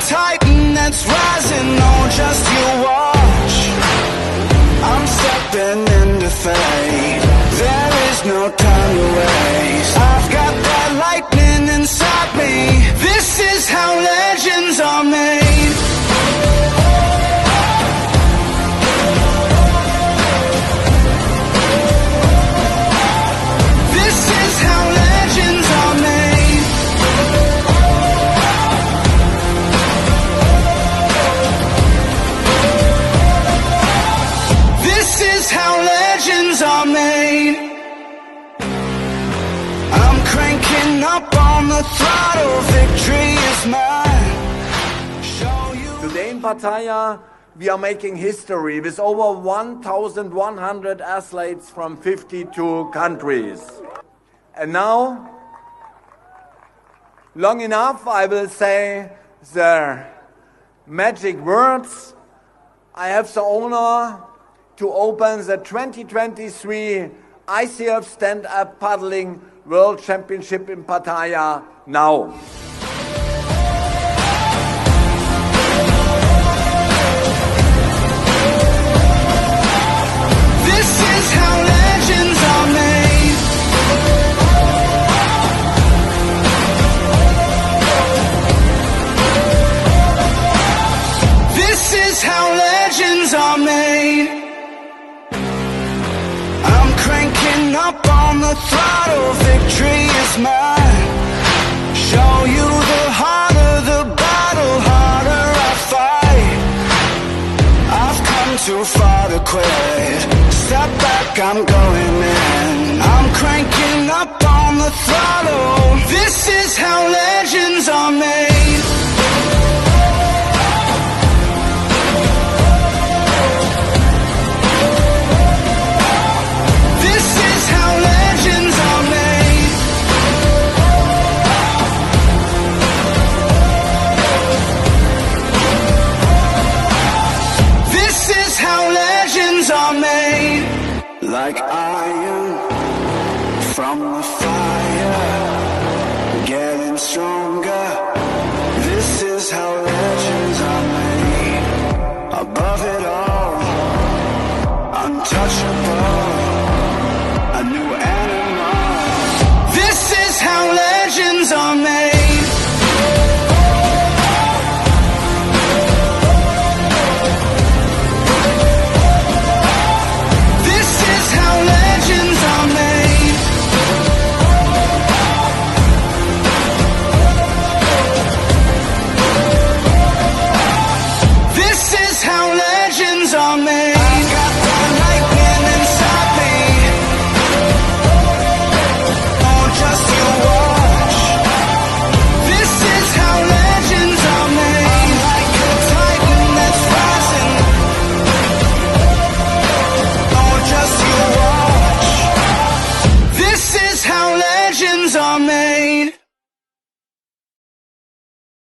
titan that's rising, oh just you watch. I'm stepping into fate, there is no time to waste. I've got that lightning inside me, this is how legends are made. This is how legends are made. This is how legends are made. I'm cranking up on the throttle, victory is mine. Show you. Today in Pattaya, we are making history with over 1,100 athletes from 52 countries. And now, long enough, I will say the magic words. I have the honor to open the 2023 ICF Stand-Up Paddling World Championship in Pattaya now. This is how legends are made. This is how legends are made. I'm cranking up on the throttle, victory is mine. Show you the harder the battle, harder I fight. I've come too far to quit, step back, I'm going in. I'm cranking up on the throttle, this is how legends are made.